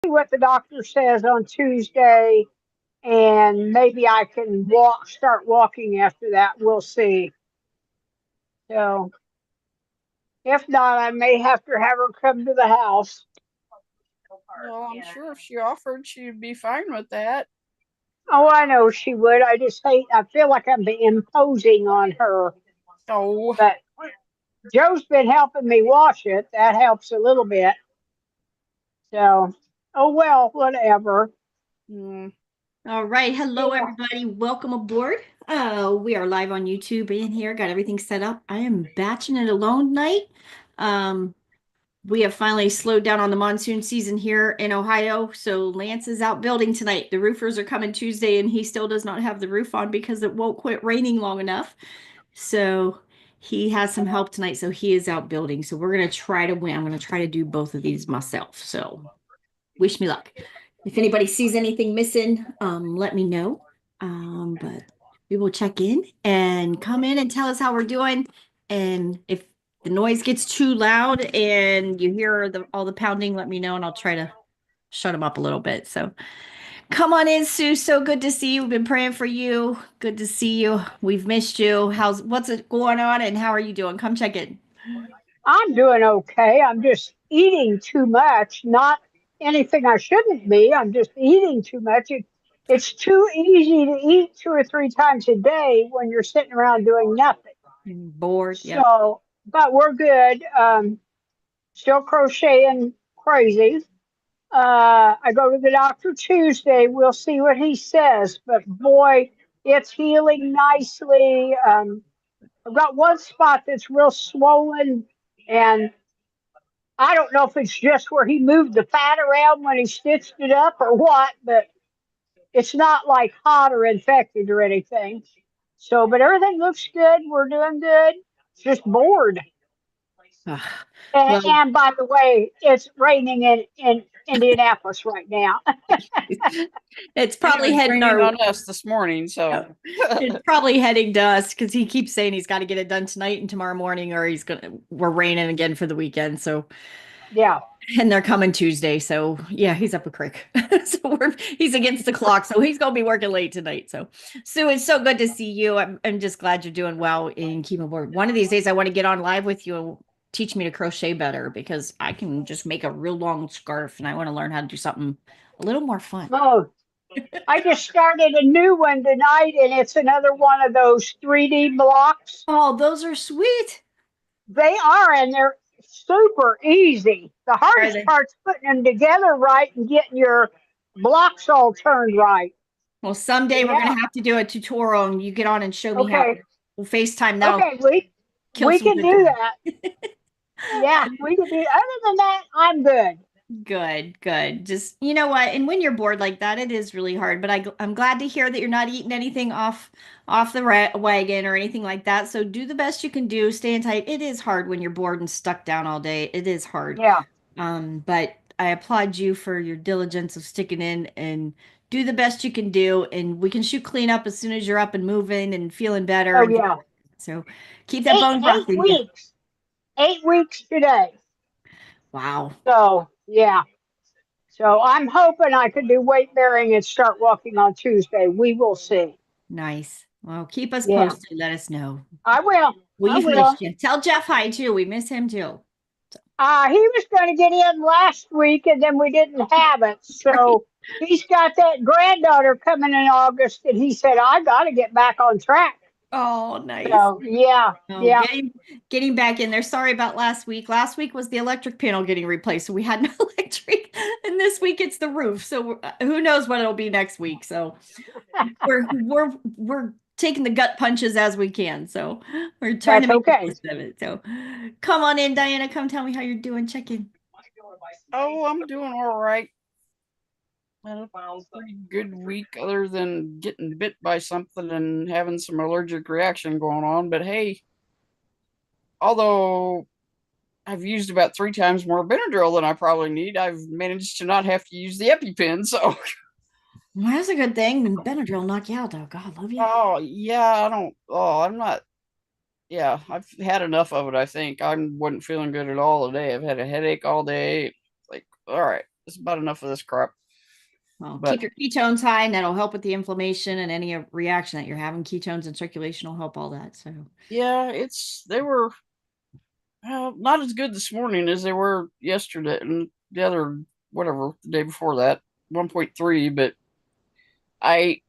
what the doctor says on Tuesday, and maybe I can start walking after that. We'll see. So if not, I may have to have her come to the house. Well, I'm sure if she offered, she'd be fine with that. Oh, I know she would. I just hate. I feel like I'm imposing on her. Oh, But Joe's been helping me wash it. That helps a little bit. So, oh well, whatever. mm, All right. Hello, Yeah. everybody. Welcome aboard. We are live on YouTube in here. Got everything set up. I am batching it alone tonight. Um, we have finally slowed down on the monsoon season here in Ohio. So Lance is out building tonight. The roofers are coming Tuesday, and he still does not have the roof on because it won't quit raining long enough. So he has some help tonight. So he is out building. So we're gonna try to win. I'm gonna try to do both of these myself. So wish me luck. If anybody sees anything missing, let me know. But we will check in and come in and tell us how we're doing. And if the noise gets too loud and you hear all the pounding, let me know and I'll try to shut them up a little bit. So come on in, Sue. So good to see you. We've been praying for you. Good to see you. We've missed you. What's it going on and how are you doing? Come check in. I'm doing okay. I'm just eating too much. Not anything I shouldn't be. I'm just eating too much. It's too easy to eat 2 or 3 times a day when you're sitting around doing nothing. Bored. Yep. So, but we're good. Still crocheting crazy. I go to the doctor Tuesday. We'll see what he says. But boy, it's healing nicely. I've got one spot that's real swollen, and I don't know if it's just where he moved the fat around when he stitched it up or what, but it's not like hot or infected or anything. So, but everything looks good. We're doing good. Just bored. Ah, And, well, and by the way, it's raining in Indianapolis right now. it's and it probably was heading raining our on us this morning, so. it's probably heading to us because he keeps saying he's got to get it done tonight and tomorrow morning, or we're raining again for the weekend. So, Yeah. and they're coming Tuesday. So, yeah, he's up a creek. So, he's against the clock. So, he's going to be working late tonight. So, Sue, it's so good to see you. I'm just glad you're doing well and keep aboard. One of these days, I want to get on live with you and teach me to crochet better because I can just make a real long scarf and I want to learn how to do something a little more fun. Oh, I just started a new one tonight, and it's another one of those 3D blocks. Oh, those are sweet. They are, and they're super easy. The Are hardest they? part's putting them together right and getting your blocks all turned right. Well, someday we're Yeah. gonna have to do a tutorial and you get on and show me how. Okay. We'll FaceTime. That'll Okay. We kill we some can good do time. that. Yeah, we can do. Other than that, I'm good. Good, good. Just you know what? And when you're bored like that, it is really hard. But I'm glad to hear that you're not eating anything off the wagon or anything like that. So do the best you can do. Stay in tight. It is hard when you're bored and stuck down all day. It is hard. Yeah. But I applaud you for your diligence of sticking in and do the best you can do. And we can shoot clean up as soon as you're up and moving and feeling better. Oh And yeah. so keep that Eight bone eight broth in you. weeks. 8 weeks today. Wow. So yeah. So I'm hoping I can do weight bearing and start walking on Tuesday. We will see. Nice. Well, keep us Yeah. posted. Let us know. I will. I We've will. missed you. Tell Jeff hi too. We miss him too. He was going to get in last week, and then we didn't have it. Right. So he's got that granddaughter coming in August, and he said, I got to get back on track. Oh, nice. So, yeah, Oh, yeah. getting back in there. Sorry about last week. Last week was the electric panel getting replaced, so we had no electric. And this week it's the roof. So who knows what it'll be next week. So we're taking the gut punches as we can. So we're trying to That's make the okay. most of it. So come on in, Diana. Come tell me how you're doing. Check in. Oh, I'm doing all right. Had a pretty good week, other than getting bit by something and having some allergic reaction going on. But hey, although I've used about 3 times more Benadryl than I probably need, I've managed to not have to use the EpiPen. So, Well, that's a good thing. And Benadryl knock you out, though. God love you. oh yeah, I don't. Oh, I'm not. Yeah, I've had enough of it. I think I wasn't feeling good at all today. I've had a headache all day. Like, all right, it's about enough of this crap. Well, But keep your ketones high, and that'll help with the inflammation and any reaction that you're having. Ketones and circulation will help all that. So, yeah, they were not as good this morning as they were yesterday and the other whatever the day before that 1.3. But I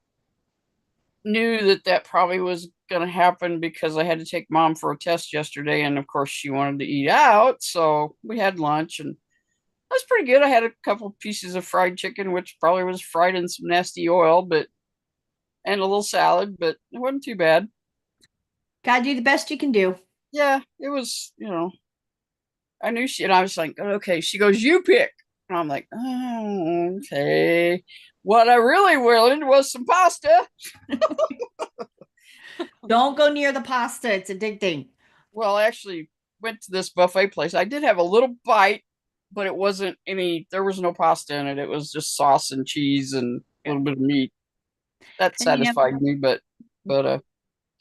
knew that probably was going to happen because I had to take mom for a test yesterday, and of course she wanted to eat out, so we had lunch and that was pretty good. I had a couple pieces of fried chicken, which probably was fried in some nasty oil, but and a little salad, but it wasn't too bad. gotta do the best you can do. Yeah, it was. I knew she and I was like, okay. She goes, you pick, and I'm like, oh, okay. What I really wanted was some pasta. Don't go near the pasta. It's addicting. Well, I actually went to this buffet place. I did have a little bite, but it wasn't any. There was no pasta in it. It was just sauce and cheese and a little bit of meat. That And satisfied me, but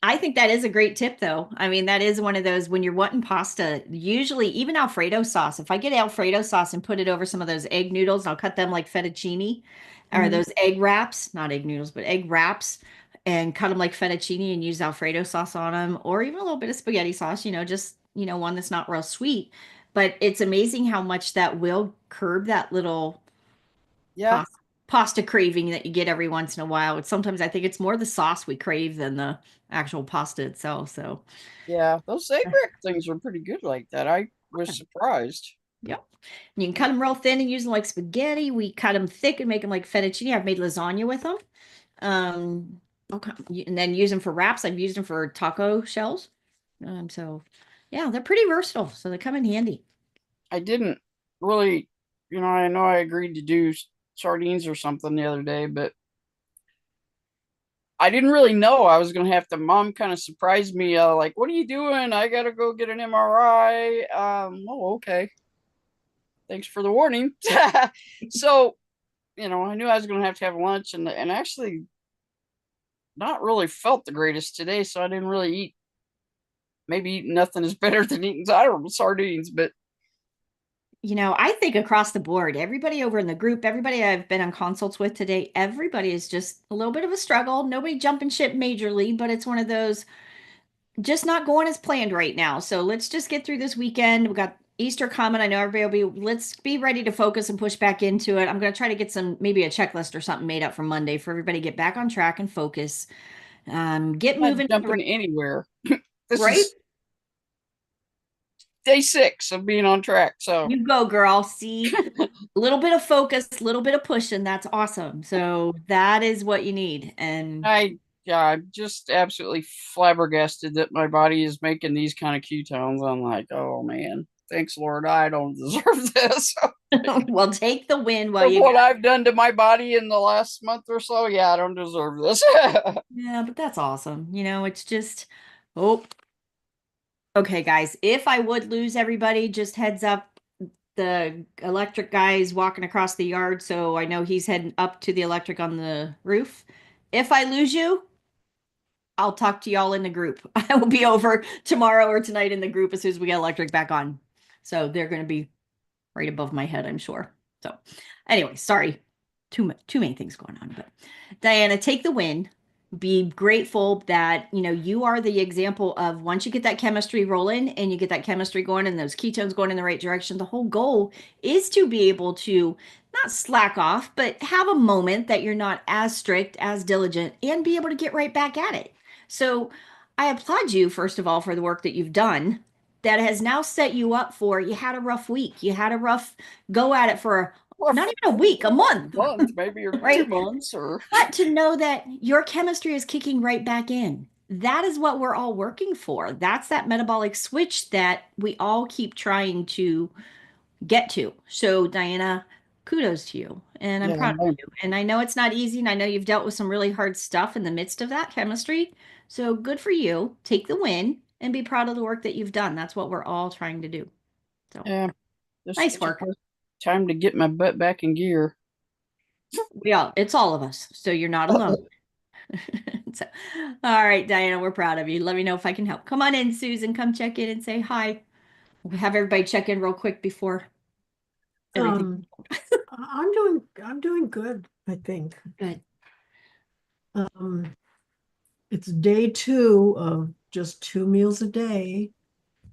I think that is a great tip, though. I mean, that is one of those when you're wanting pasta, usually even Alfredo sauce. If I get Alfredo sauce and put it over some of those egg noodles, I'll cut them like fettuccine or Mhm. those egg wraps, not egg noodles, but egg wraps, and cut them like fettuccine and use Alfredo sauce on them, or even a little bit of spaghetti sauce, just, one that's not real sweet. But it's amazing how much that will curb that little Yeah, pasta craving that you get every once in a while. It's sometimes I think it's more the sauce we crave than the actual pasta itself. So, yeah, those egg rack things were pretty good like that. I was surprised. yep. And you can cut them real thin and use them like spaghetti. We cut them thick and make them like fettuccine. I've made lasagna with them. Um, okay, and then use them for wraps. I've used them for taco shells. So yeah, they're pretty versatile. So they come in handy. I didn't really, I know I agreed to do sardines or something the other day, but I didn't really know I was going to have to. Mom kind of surprised me, like, what are you doing? I got to go get an MRI. Oh, okay. Thanks for the warning. So, I knew I was going to have lunch and actually not really felt the greatest today. So I didn't really eat. Maybe eating nothing is better than eating, I don't know, sardines, but I think across the board, everybody over in the group, everybody I've been on consults with today, everybody is just a little bit of a struggle. Nobody jumping ship majorly, but it's one of those just not going as planned right now. So let's just get through this weekend. We got Easter coming. I know everybody will let's be ready to focus and push back into it. I'm going to try to get maybe a checklist or something made up for Monday for everybody to get back on track and focus. Get I'm not moving, jumping anywhere. This right? is day 6 of being on track. So You go, girl. See, a little bit of focus, a little bit of pushing. That's awesome. So that is what you need. And I'm just absolutely flabbergasted that my body is making these kind of ketones. I'm like, oh man, thanks Lord, I don't deserve this. well, take the win while Of you what got. I've done to my body in the last month or so, yeah, I don't deserve this. Yeah, but that's awesome. It's just, oh, okay, guys. If I would lose everybody, just heads up, the electric guy is walking across the yard, so I know he's heading up to the electric on the roof. If I lose you, I'll talk to y'all in the group. I will be over tomorrow or tonight in the group as soon as we get electric back on. So they're going to be right above my head, I'm sure. So anyway, sorry. Too many things going on. But Diana, take the win. Be grateful that you are the example of once you get that chemistry rolling and you get that chemistry going and those ketones going in the right direction, the whole goal is to be able to not slack off, but have a moment that you're not as strict, as diligent, and be able to get right back at it. So I applaud you, first of all, for the work that you've done that has now set you up for you had a rough week. You had a rough go at it for Or not even a week, a month, month, maybe, or right? 2 months, or But to know that your chemistry is kicking right back in. That is what we're all working for. That's that metabolic switch that we all keep trying to get to. So, Diana, kudos to you. And I'm yeah, proud of you. And I know it's not easy. And I know you've dealt with some really hard stuff in the midst of that chemistry. So, good for you. Take the win and be proud of the work that you've done. That's what we're all trying to do. So, yeah. Just nice took work. time to get my butt back in gear. It's all of us. So, you're not alone. So, all right, Diana, we're proud of you. Let me know if I can help. Come on in, Susan. Come check in and say hi. We'll have everybody check in real quick before. everything? I'm doing good, I think. Good. Um, it's day 2 of just 2 meals a day,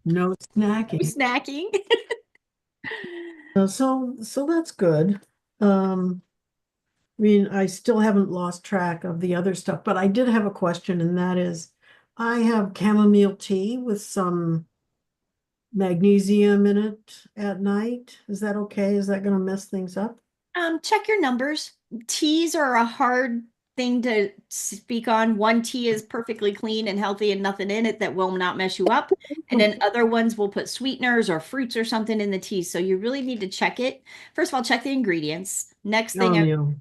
no snacking. Snacking. So that's good. I mean, I still haven't lost track of the other stuff, but I did have a question, and that is, I have chamomile tea with some magnesium in it at night. Is that okay? Is that going to mess things up? Check your numbers. Teas are a hard thing to speak on. One tea is perfectly clean and healthy and nothing in it that will not mess you up. And then other ones will put sweeteners or fruits or something in the tea. So you really need to check it. First of all, check the ingredients. Oh, no.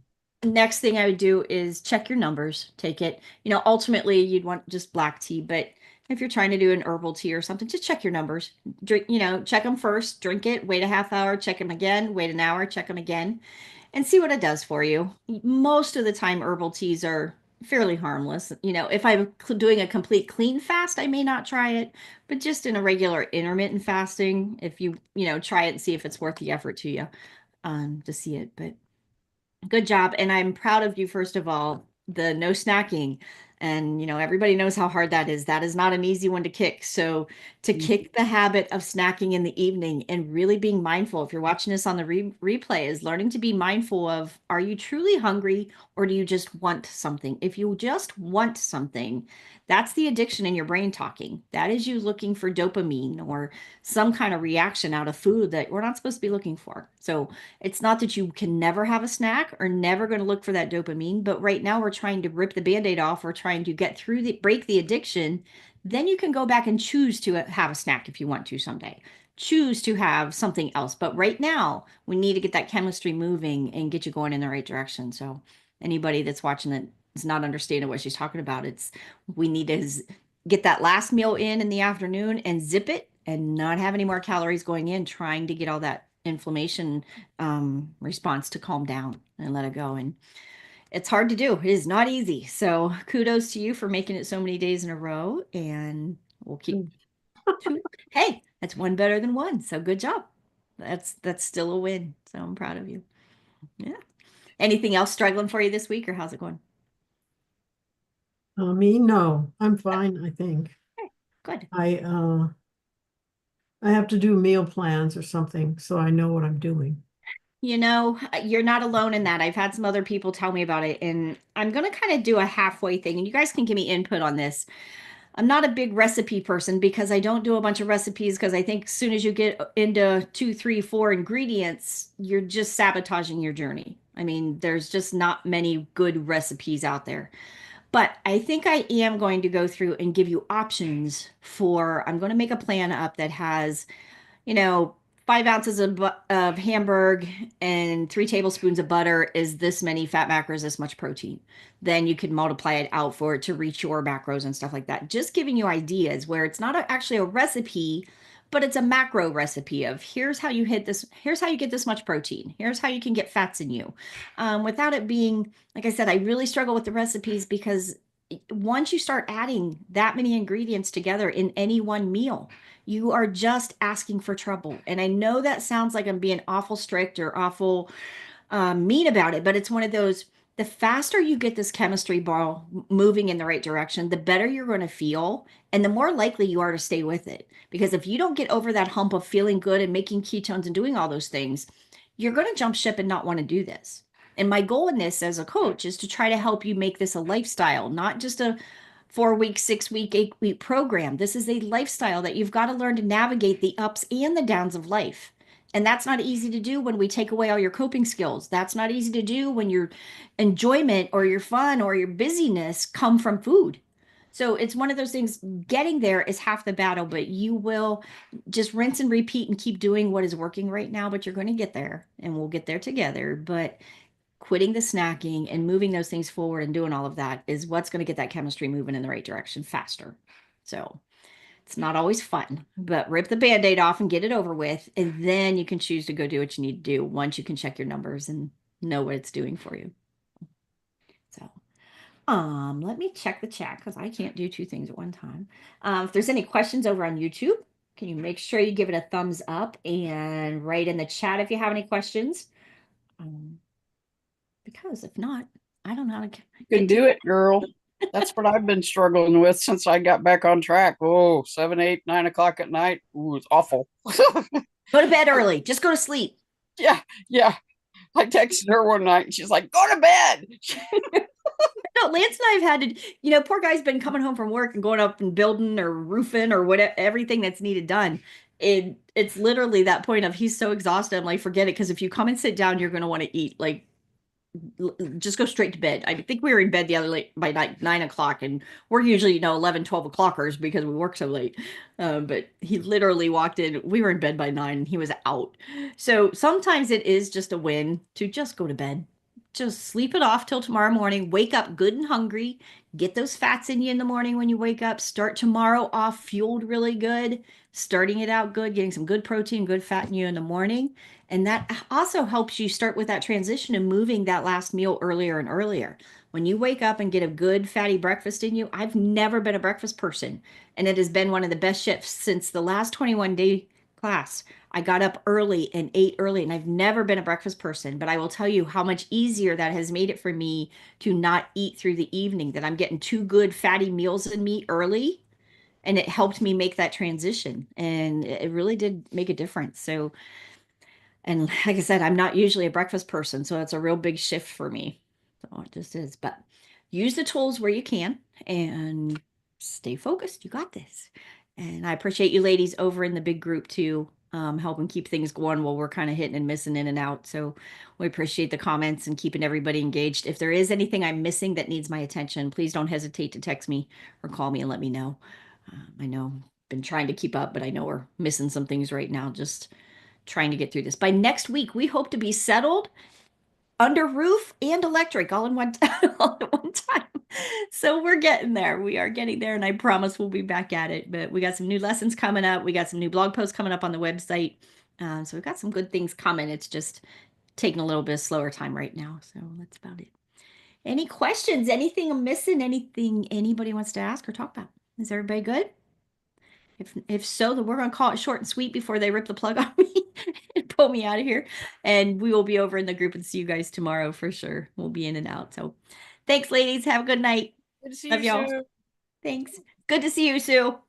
Next thing I would do is check your numbers, take it. Ultimately you'd want just black tea, but if you're trying to do an herbal tea or something, just check your numbers. Drink, check them first, drink it, wait a half hour, check them again, wait an hour, check them again, and see what it does for you. Most of the time, herbal teas are fairly harmless. If I'm doing a complete clean fast, I may not try it, but just in a regular intermittent fasting, if try it and see if it's worth the effort to you, to see it. But good job. And I'm proud of you, first of all, the no snacking. And, everybody knows how hard that is. That is not an easy one to kick. So to kick the habit of snacking in the evening and really being mindful, if you're watching this on the replay, is learning to be mindful of, are you truly hungry or do you just want something? If you just want something, that's the addiction in your brain talking. That is you looking for dopamine or some kind of reaction out of food that we're not supposed to be looking for. So it's not that you can never have a snack or never going to look for that dopamine, but right now we're trying to rip the band-aid off. We're trying to break the addiction. Then you can go back and choose to have a snack if you want to someday. Choose to have something else. But right now, we need to get that chemistry moving and get you going in the right direction. So anybody that's watching that is not understanding what she's talking about, we need to get that last meal in the afternoon and zip it and not have any more calories going in, trying to get all that inflammation response to calm down and let it go. And it's hard to do. It is not easy. So kudos to you for making it so many days in a row. And we'll keep hey, that's one better than one. So good job. That's still a win. So I'm proud of you. Yeah. Anything else struggling for you this week, or how's it going? Me, no, I'm fine, I think. Okay, good. I have to do meal plans or something, so I know what I'm doing. You're not alone in that. I've had some other people tell me about it, and I'm going to kind of do a halfway thing, and you guys can give me input on this. I'm not a big recipe person because I don't do a bunch of recipes because I think as soon as you get into 2, 3, 4 ingredients, you're just sabotaging your journey. I mean, there's just not many good recipes out there. But I think I am going to go through and give you options I'm going to make a plan up that has, you know, 5 ounces of Hamburg and 3 tablespoons of butter is this many fat macros, this much protein. Then you could multiply it out for it to reach your macros and stuff like that. Just giving you ideas where it's not actually a recipe, but it's a macro recipe of here's how you hit this, here's how you get this much protein, here's how you can get fats in you. Without it being, like I said, I really struggle with the recipes because once you start adding that many ingredients together in any one meal, you are just asking for trouble. And I know that sounds like I'm being awful strict or awful mean about it, but it's one of those, the faster you get this chemistry ball moving in the right direction, the better you're going to feel and the more likely you are to stay with it. Because if you don't get over that hump of feeling good and making ketones and doing all those things, you're going to jump ship and not want to do this. And my goal in this as a coach is to try to help you make this a lifestyle, not just a 4 week, 6 week, 8 week program. This is a lifestyle that you've got to learn to navigate the ups and the downs of life. And that's not easy to do when we take away all your coping skills. That's not easy to do when your enjoyment or your fun or your busyness come from food. So it's one of those things, getting there is half the battle, but you will just rinse and repeat and keep doing what is working right now, but you're going to get there and we'll get there together. But quitting the snacking and moving those things forward and doing all of that is what's going to get that chemistry moving in the right direction faster. So it's not always fun, but rip the band-aid off and get it over with. And then you can choose to go do what you need to do once you can check your numbers and know what it's doing for you. So, let me check the chat because I can't do two things at one time. If there's any questions over on YouTube, Can you make sure you give it a thumbs up and write in the chat if you have any questions? Because if not, I don't know how to You can do it, girl. That's what I've been struggling with since I got back on track. Oh, 7, 8, 9 o'clock at night. Ooh, it's awful. Go to bed early. Just go to sleep. Yeah, yeah. I texted her one night and she's like, go to bed. No, Lance and I have had to, poor guy's been coming home from work and going up and building or roofing or whatever, everything that's needed done. It's literally that point of he's so exhausted. I'm like, forget it. Because if you come and sit down, you're going to want to eat. Like, just go straight to bed. I think we were in bed the other late by 9 o'clock, and we're usually 11, 12 o'clockers because we work so late. But he literally walked in. We were in bed by 9 and he was out. So sometimes it is just a win to just go to bed. Just sleep it off till tomorrow morning. Wake up good and hungry. Get those fats in you in the morning when you wake up. Start tomorrow off fueled really good. Starting it out good, getting some good protein, good fat in you in the morning. And that also helps you start with that transition and moving that last meal earlier and earlier. When you wake up and get a good fatty breakfast in you, I've never been a breakfast person. And it has been one of the best shifts since the last 21-day class. I got up early and ate early, and I've never been a breakfast person, but I will tell you how much easier that has made it for me to not eat through the evening, that I'm getting 2 good fatty meals in me early. And it helped me make that transition. And it really did make a difference. So, and like I said, I'm not usually a breakfast person, so it's a real big shift for me. So it just is. But use the tools where you can and stay focused. You got this. And I appreciate you ladies over in the big group too, helping keep things going while we're kind of hitting and missing in and out. So we appreciate the comments and keeping everybody engaged. If there is anything I'm missing that needs my attention, please don't hesitate to text me or call me and let me know. I know I've been trying to keep up, but I know we're missing some things right now. Just trying to get through this. By next week, we hope to be settled under roof and electric all in one all at one time. So we're getting there. We are getting there, and I promise we'll be back at it. But we got some new lessons coming up. We got some new blog posts coming up on the website. So we've got some good things coming. It's just taking a little bit slower time right now. So that's about it. Any questions? Anything I'm missing? Anything anybody wants to ask or talk about? Is everybody good? If so, then we're going to call it short and sweet before they rip the plug on me and pull me out of here. And we will be over in the group and see you guys tomorrow for sure. We'll be in and out. So thanks, ladies. Have a good night. Good to see Love you, y'all. Sue. Thanks. Good to see you, Sue.